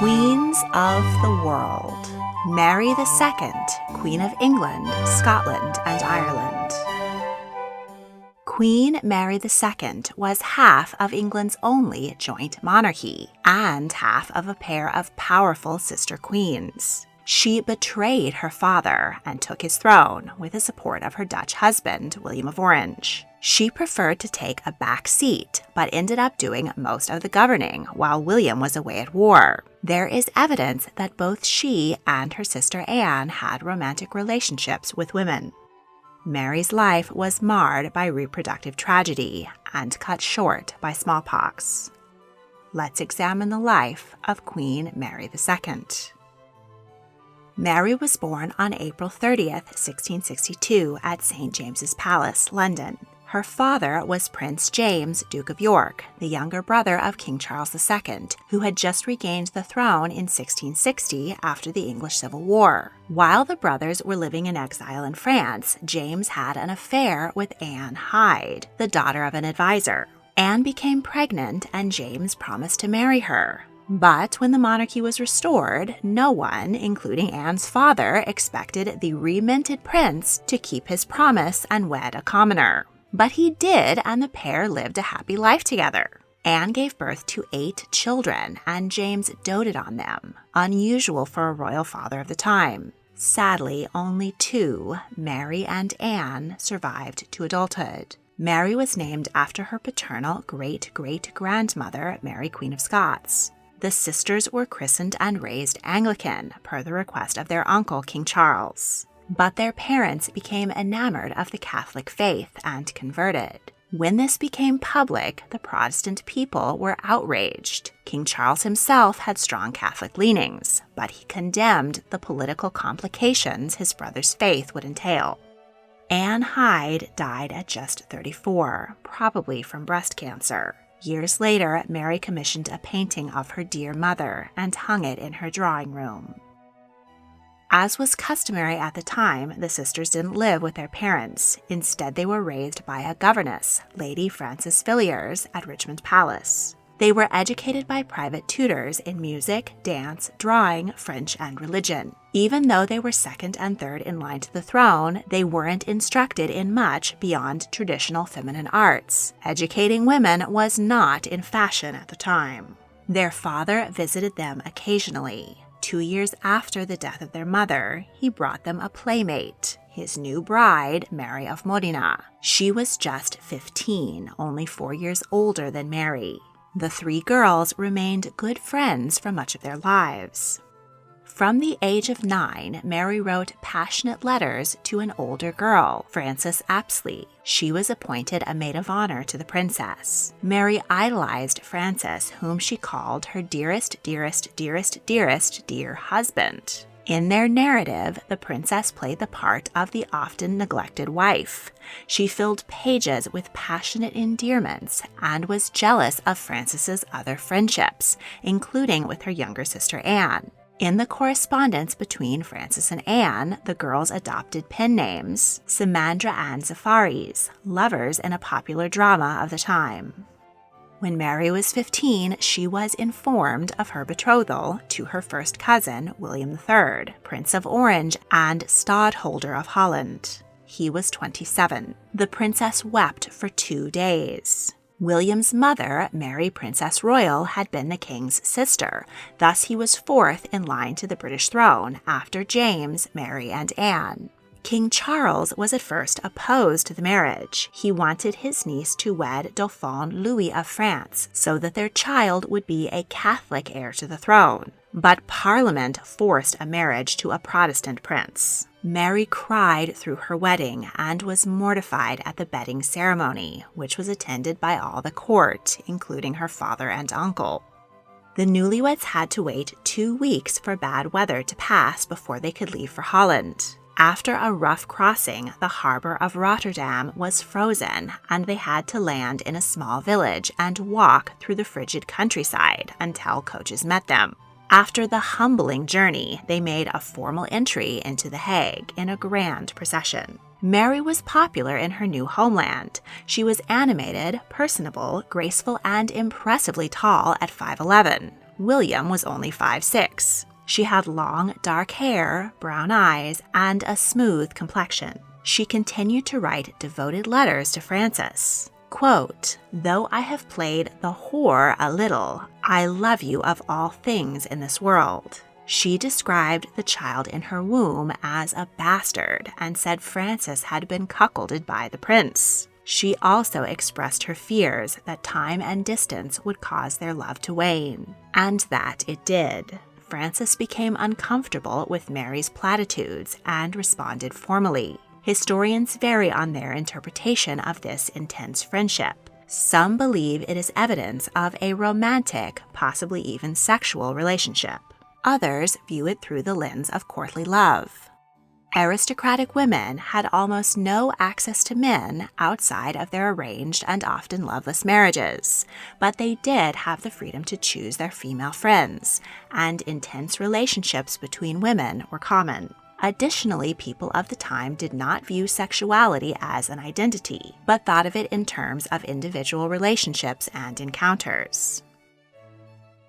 Queens of the World. Mary II, Queen of England, Scotland, and Ireland. Queen Mary II was half of England's only joint monarchy and half of a pair of powerful sister queens. She betrayed her father and took his throne with the support of her Dutch husband, William of Orange. She preferred to take a back seat, but ended up doing most of the governing while William was away at war. There is evidence that both she and her sister Anne had romantic relationships with women. Mary's life was marred by reproductive tragedy and cut short by smallpox. Let's examine the life of Queen Mary II. Mary was born on April 30th, 1662 at St. James's Palace, London. Her father was Prince James, Duke of York, the younger brother of King Charles II, who had just regained the throne in 1660 after the English Civil War. While the brothers were living in exile in France, James had an affair with Anne Hyde, the daughter of an advisor. Anne became pregnant and James promised to marry her. But when the monarchy was restored, no one, including Anne's father, expected the reminted prince to keep his promise and wed a commoner. But he did, and the pair lived a happy life together. Anne gave birth to 8 children, and James doted on them, unusual for a royal father of the time. Sadly, only 2, Mary and Anne, survived to adulthood. Mary was named after her paternal great-great-grandmother, Mary, Queen of Scots. The sisters were christened and raised Anglican, per the request of their uncle, King Charles. But their parents became enamored of the Catholic faith and converted. When this became public, the Protestant people were outraged. King Charles himself had strong Catholic leanings, but he condemned the political complications his brother's faith would entail. Anne Hyde died at just 34, probably from breast cancer. Years later, Mary commissioned a painting of her dear mother and hung it in her drawing room. As was customary at the time, the sisters didn't live with their parents. Instead, they were raised by a governess, Lady Frances Villiers, at Richmond Palace. They were educated by private tutors in music, dance, drawing, French, and religion. Even though they were second and third in line to the throne, they weren't instructed in much beyond traditional feminine arts. Educating women was not in fashion at the time. Their father visited them occasionally. 2 years after the death of their mother, he brought them a playmate, his new bride, Mary of Modena. She was just 15, only 4 years older than Mary. The 3 girls remained good friends for much of their lives. From the age of 9, Mary wrote passionate letters to an older girl, Frances Apsley. She was appointed a maid of honor to the princess. Mary idolized Frances, whom she called her dearest, dearest, dearest, dearest, dear husband. In their narrative, the princess played the part of the often neglected wife. She filled pages with passionate endearments and was jealous of Frances's other friendships, including with her younger sister Anne. In the correspondence between Frances and Anne, the girls adopted pen names, Samandra and Zafaris, lovers in a popular drama of the time. When Mary was 15, she was informed of her betrothal to her first cousin, William III, Prince of Orange and Stadtholder of Holland. He was 27. The princess wept for 2 days. William's mother, Mary Princess Royal, had been the king's sister, thus he was 4th in line to the British throne after James, Mary, and Anne. King Charles was at first opposed to the marriage. He wanted his niece to wed Dauphin Louis of France so that their child would be a Catholic heir to the throne. But Parliament forced a marriage to a Protestant prince. Mary cried through her wedding and was mortified at the bedding ceremony, which was attended by all the court, including her father and uncle. The newlyweds had to wait 2 weeks for bad weather to pass before they could leave for Holland. After a rough crossing, the harbor of Rotterdam was frozen, and they had to land in a small village and walk through the frigid countryside until coaches met them. After the humbling journey, they made a formal entry into The Hague in a grand procession. Mary was popular in her new homeland. She was animated, personable, graceful, and impressively tall at 5'11". William was only 5'6". She had long, dark hair, brown eyes, and a smooth complexion. She continued to write devoted letters to Francis. Quote, "Though I have played the whore a little, I love you of all things in this world." She described the child in her womb as a bastard and said Francis had been cuckolded by the prince. She also expressed her fears that time and distance would cause their love to wane, and that it did. Francis became uncomfortable with Mary's platitudes and responded formally. Historians vary on their interpretation of this intense friendship. Some believe it is evidence of a romantic, possibly even sexual relationship. Others view it through the lens of courtly love. Aristocratic women had almost no access to men outside of their arranged and often loveless marriages, but they did have the freedom to choose their female friends, and intense relationships between women were common. Additionally, people of the time did not view sexuality as an identity, but thought of it in terms of individual relationships and encounters.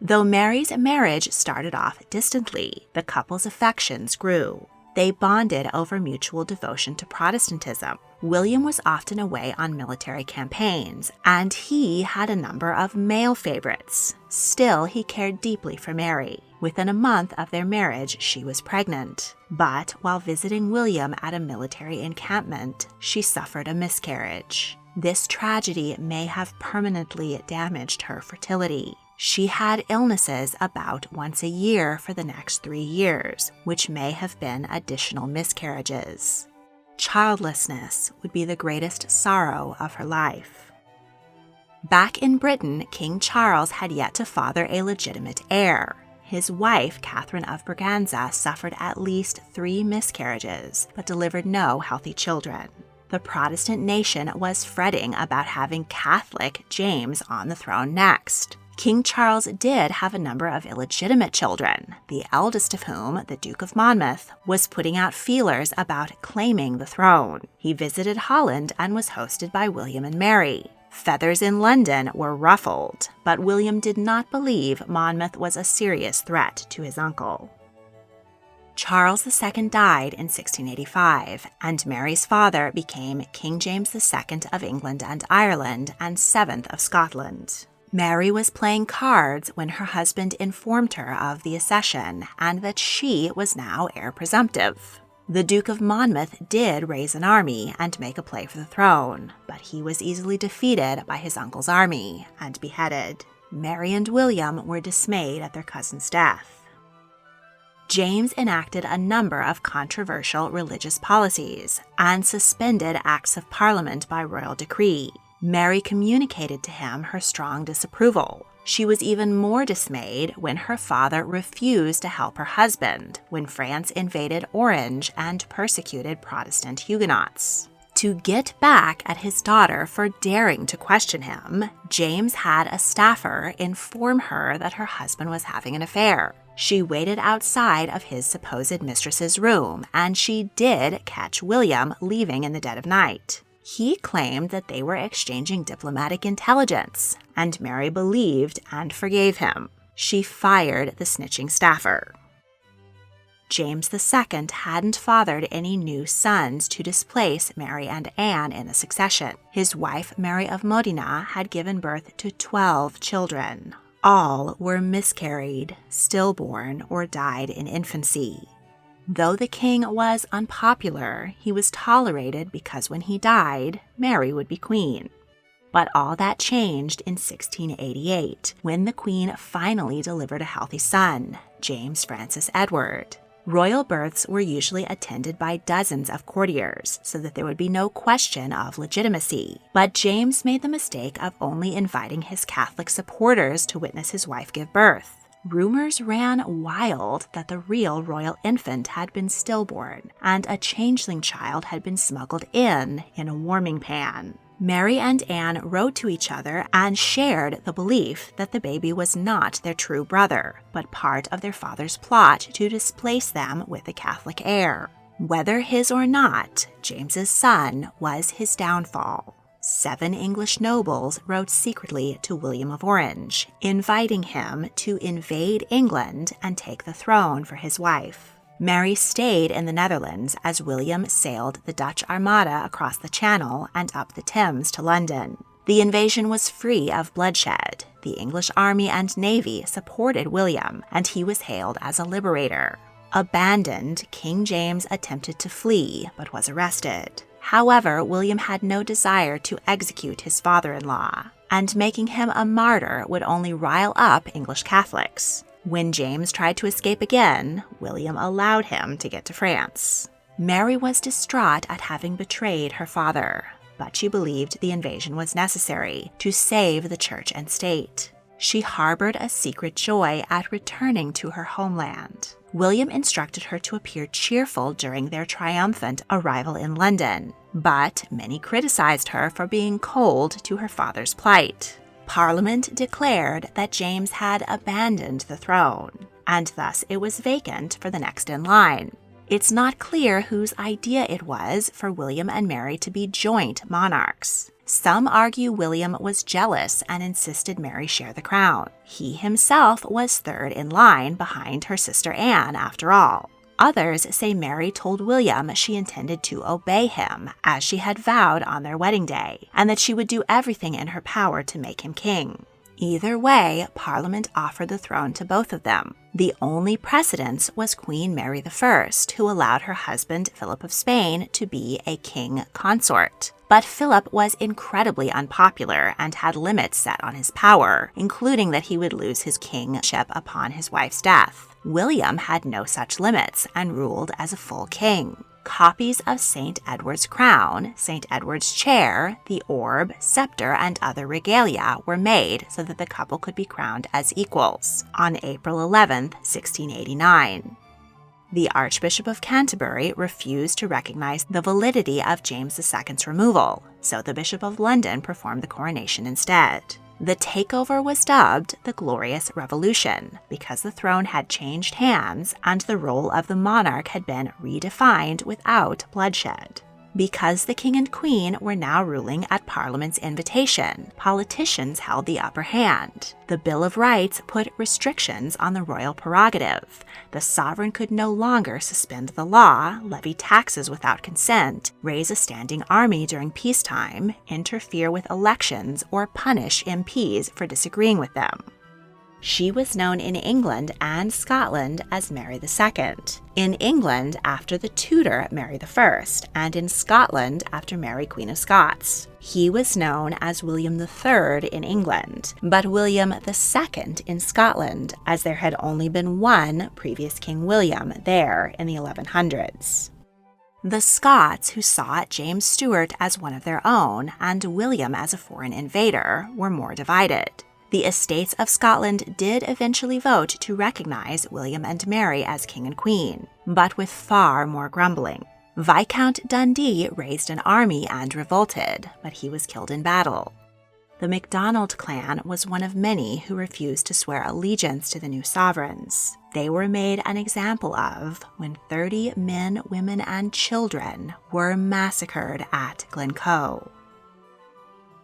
Though Mary's marriage started off distantly, the couple's affections grew. They bonded over mutual devotion to Protestantism. William was often away on military campaigns, and he had a number of male favorites. Still, he cared deeply for Mary. Within a month of their marriage, she was pregnant. But while visiting William at a military encampment, she suffered a miscarriage. This tragedy may have permanently damaged her fertility. She had illnesses about once a year for the next 3 years, which may have been additional miscarriages. Childlessness would be the greatest sorrow of her life. Back in Britain, King Charles had yet to father a legitimate heir. His wife, Catherine of Braganza, suffered at least 3 miscarriages, but delivered no healthy children. The Protestant nation was fretting about having Catholic James on the throne next. King Charles did have a number of illegitimate children, the eldest of whom, the Duke of Monmouth, was putting out feelers about claiming the throne. He visited Holland and was hosted by William and Mary. Feathers in London were ruffled, but William did not believe Monmouth was a serious threat to his uncle. Charles II died in 1685, and Mary's father became King James II of England and Ireland and 7th of Scotland. Mary was playing cards when her husband informed her of the accession and that she was now heir presumptive. The Duke of Monmouth did raise an army and make a play for the throne, but he was easily defeated by his uncle's army and beheaded. Mary and William were dismayed at their cousin's death. James enacted a number of controversial religious policies and suspended acts of parliament by royal decree. Mary communicated to him her strong disapproval. She was even more dismayed when her father refused to help her husband when France invaded Orange and persecuted Protestant Huguenots. To get back at his daughter for daring to question him, James had a staffer inform her that her husband was having an affair. She waited outside of his supposed mistress's room, and she did catch William leaving in the dead of night. He claimed that they were exchanging diplomatic intelligence, and Mary believed and forgave him. She fired the snitching staffer. James II hadn't fathered any new sons to displace Mary and Anne in the succession. His wife, Mary of Modena, had given birth to 12 children. All were miscarried, stillborn, or died in infancy. Though the king was unpopular, he was tolerated because when he died, Mary would be queen. But all that changed in 1688, when the queen finally delivered a healthy son, James Francis Edward. Royal births were usually attended by dozens of courtiers, so that there would be no question of legitimacy. But James made the mistake of only inviting his Catholic supporters to witness his wife give birth. Rumors ran wild that the real royal infant had been stillborn, and a changeling child had been smuggled in a warming pan. Mary and Anne wrote to each other and shared the belief that the baby was not their true brother, but part of their father's plot to displace them with a Catholic heir. Whether his or not, James's son was his downfall. 7 English nobles wrote secretly to William of Orange, inviting him to invade England and take the throne for his wife. Mary stayed in the Netherlands as William sailed the Dutch Armada across the Channel and up the Thames to London. The invasion was free of bloodshed. The English army and navy supported William, and he was hailed as a liberator. Abandoned, King James attempted to flee, but was arrested. However, William had no desire to execute his father-in-law, and making him a martyr would only rile up English Catholics. When James tried to escape again, William allowed him to get to France. Mary was distraught at having betrayed her father, but she believed the invasion was necessary to save the church and state. She harbored a secret joy at returning to her homeland. William instructed her to appear cheerful during their triumphant arrival in London, but many criticized her for being cold to her father's plight. Parliament declared that James had abandoned the throne, and thus it was vacant for the next in line. It's not clear whose idea it was for William and Mary to be joint monarchs. Some argue William was jealous and insisted Mary share the crown. He himself was third in line behind her sister Anne, after all. Others say Mary told William she intended to obey him, as she had vowed on their wedding day, and that she would do everything in her power to make him king. Either way, Parliament offered the throne to both of them. The only precedence was Queen Mary I, who allowed her husband Philip of Spain to be a king consort. But Philip was incredibly unpopular and had limits set on his power, including that he would lose his kingship upon his wife's death. William had no such limits and ruled as a full king. Copies of St. Edward's crown, St. Edward's chair, the orb, scepter, and other regalia were made so that the couple could be crowned as equals on April 11, 1689. The Archbishop of Canterbury refused to recognize the validity of James II's removal, so the Bishop of London performed the coronation instead. The takeover was dubbed the Glorious Revolution because the throne had changed hands and the role of the monarch had been redefined without bloodshed. Because the king and queen were now ruling at Parliament's invitation, politicians held the upper hand. The Bill of Rights put restrictions on the royal prerogative. The sovereign could no longer suspend the law, levy taxes without consent, raise a standing army during peacetime, interfere with elections, or punish MPs for disagreeing with them. She was known in England and Scotland as Mary II, in England after the Tudor Mary I, and in Scotland after Mary Queen of Scots. He was known as William III in England, but William II in Scotland, as there had only been one previous King William there in the 1100s. The Scots, who saw James Stuart as one of their own and William as a foreign invader, were more divided. The Estates of Scotland did eventually vote to recognize William and Mary as king and queen, but with far more grumbling. Viscount Dundee raised an army and revolted, but he was killed in battle. The MacDonald clan was one of many who refused to swear allegiance to the new sovereigns. They were made an example of when 30 men, women, and children were massacred at Glencoe.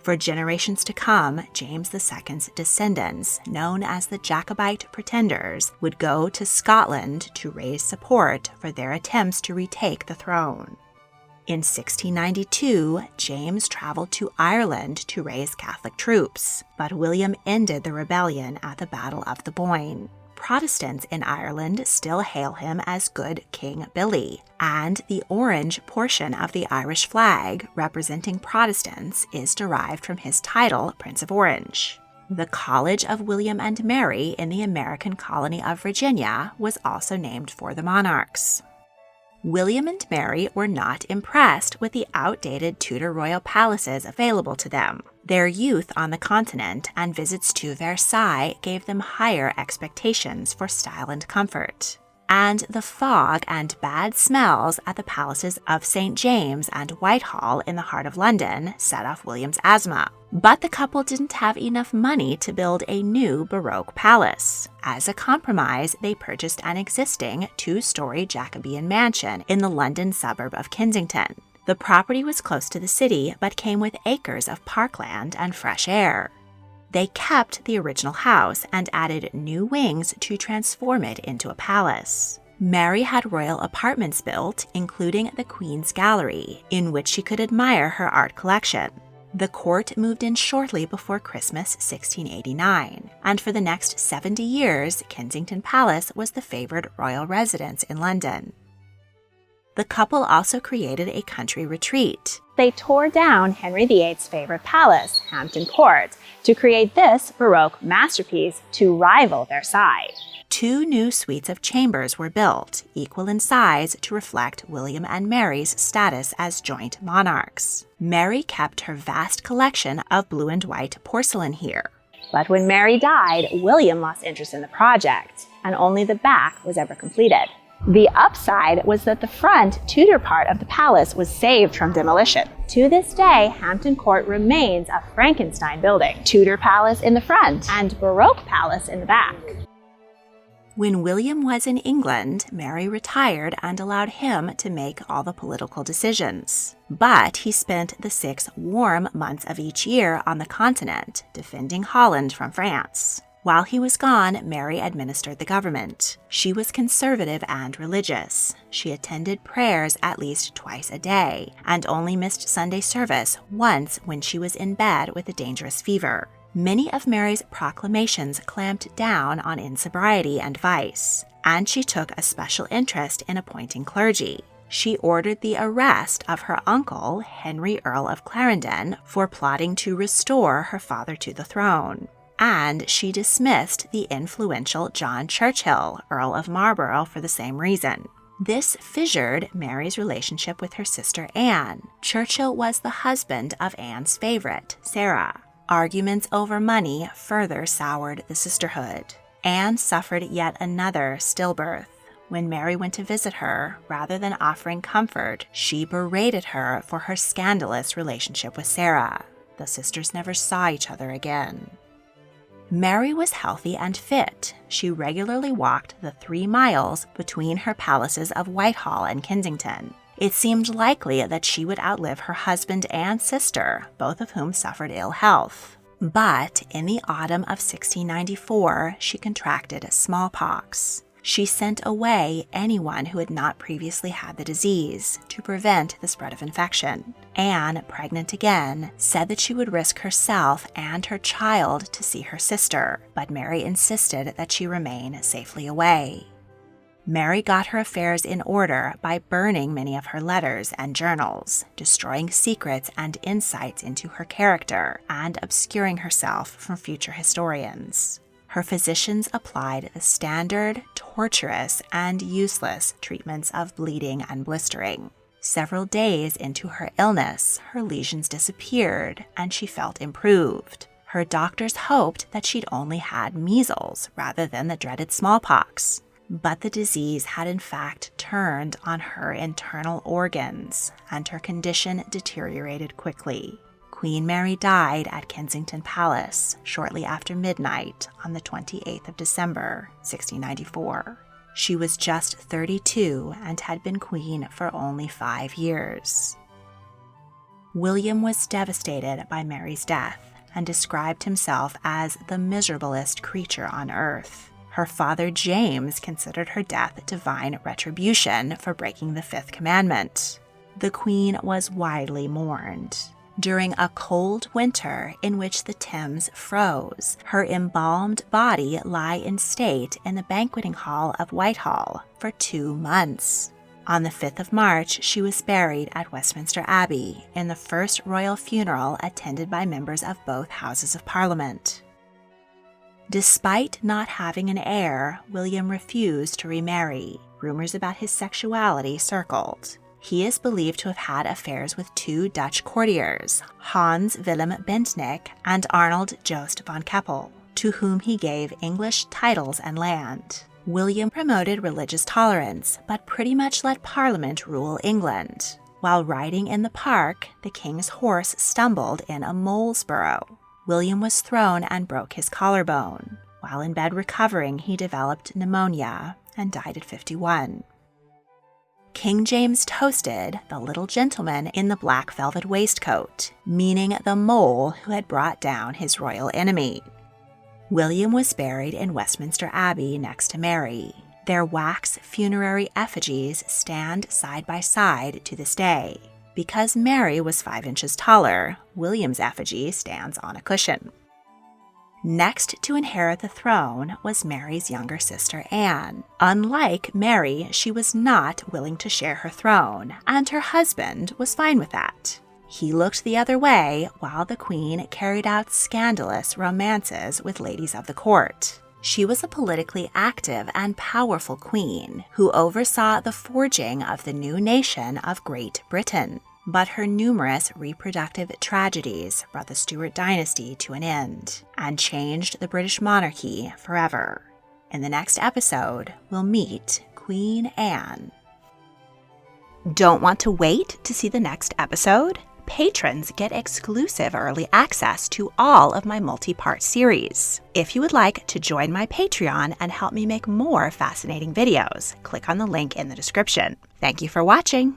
For generations to come, James II's descendants, known as the Jacobite Pretenders, would go to Scotland to raise support for their attempts to retake the throne. In 1692, James traveled to Ireland to raise Catholic troops, but William ended the rebellion at the Battle of the Boyne. Protestants in Ireland still hail him as Good King Billy, and the orange portion of the Irish flag representing Protestants is derived from his title, Prince of Orange. The College of William and Mary in the American colony of Virginia was also named for the monarchs. William and Mary were not impressed with the outdated Tudor royal palaces available to them. Their youth on the continent and visits to Versailles gave them higher expectations for style and comfort. And the fog and bad smells at the palaces of St. James and Whitehall in the heart of London set off William's asthma. But the couple didn't have enough money to build a new Baroque palace. As a compromise, they purchased an existing 2-story Jacobean mansion in the London suburb of Kensington. The property was close to the city, but came with acres of parkland and fresh air. They kept the original house and added new wings to transform it into a palace. Mary had royal apartments built, including the Queen's Gallery, in which she could admire her art collection. The court moved in shortly before Christmas 1689, and for the next 70 years, Kensington Palace was the favored royal residence in London. The couple also created a country retreat. They tore down Henry VIII's favorite palace, Hampton Court, to create this Baroque masterpiece to rival Versailles. 2 new suites of chambers were built, equal in size to reflect William and Mary's status as joint monarchs. Mary kept her vast collection of blue and white porcelain here. But when Mary died, William lost interest in the project, and only the back was ever completed. The upside was that the front Tudor part of the palace was saved from demolition. To this day, Hampton Court remains a Frankenstein building, Tudor palace in the front and Baroque palace in the back. When William was in England, Mary retired and allowed him to make all the political decisions. But he spent the 6 warm months of each year on the continent, defending Holland from France. While he was gone, Mary administered the government. She was conservative and religious. She attended prayers at least twice a day, and only missed Sunday service once when she was in bed with a dangerous fever. Many of Mary's proclamations clamped down on insobriety and vice, and she took a special interest in appointing clergy. She ordered the arrest of her uncle, Henry, Earl of Clarendon, for plotting to restore her father to the throne. And she dismissed the influential John Churchill, Earl of Marlborough, for the same reason. This fissured Mary's relationship with her sister Anne. Churchill was the husband of Anne's favorite, Sarah. Arguments over money further soured the sisterhood. Anne suffered yet another stillbirth. When Mary went to visit her, rather than offering comfort, she berated her for her scandalous relationship with Sarah. The sisters never saw each other again. Mary was healthy and fit. She regularly walked the 3 miles between her palaces of Whitehall and Kensington. It seemed likely that she would outlive her husband and sister, both of whom suffered ill health. But in the autumn of 1694, she contracted smallpox. She sent away anyone who had not previously had the disease to prevent the spread of infection. Anne, pregnant again, said that she would risk herself and her child to see her sister, but Mary insisted that she remain safely away. Mary got her affairs in order by burning many of her letters and journals, destroying secrets and insights into her character, and obscuring herself from future historians. Her physicians applied the standard, torturous, and useless treatments of bleeding and blistering. Several days into her illness, her lesions disappeared, and she felt improved. Her doctors hoped that she'd only had measles rather than the dreaded smallpox. But the disease had in fact turned on her internal organs, and her condition deteriorated quickly. Queen Mary died at Kensington Palace shortly after midnight on the 28th of December, 1694. She was just 32 and had been queen for only 5 years. William was devastated by Mary's death and described himself as the miserablest creature on earth. Her father James considered her death divine retribution for breaking the 5th commandment. The queen was widely mourned. During a cold winter in which the Thames froze, her embalmed body lay in state in the banqueting hall of Whitehall for 2 months. On the 5th of March, she was buried at Westminster Abbey in the first royal funeral attended by members of both Houses of Parliament. Despite not having an heir, William refused to remarry. Rumors about his sexuality circled. He is believed to have had affairs with 2 Dutch courtiers, Hans Willem Bentinck and Arnold Joost van Keppel, to whom he gave English titles and land. William promoted religious tolerance, but pretty much let Parliament rule England. While riding in the park, the king's horse stumbled in a mole's burrow. William was thrown and broke his collarbone. While in bed recovering, he developed pneumonia and died at 51. King James toasted the little gentleman in the black velvet waistcoat, meaning the mole who had brought down his royal enemy. William was buried in Westminster Abbey next to Mary. Their wax funerary effigies stand side by side to this day. Because Mary was 5 inches taller, William's effigy stands on a cushion. Next to inherit the throne was Mary's younger sister Anne. Unlike Mary, she was not willing to share her throne, and her husband was fine with that. He looked the other way while the queen carried out scandalous romances with ladies of the court. She was a politically active and powerful queen who oversaw the forging of the new nation of Great Britain. But her numerous reproductive tragedies brought the Stuart dynasty to an end and changed the British monarchy forever. In the next episode, we'll meet Queen Anne. Don't want to wait to see the next episode? Patrons get exclusive early access to all of my multi-part series. If you would like to join my Patreon and help me make more fascinating videos, click on the link in the description. Thank you for watching.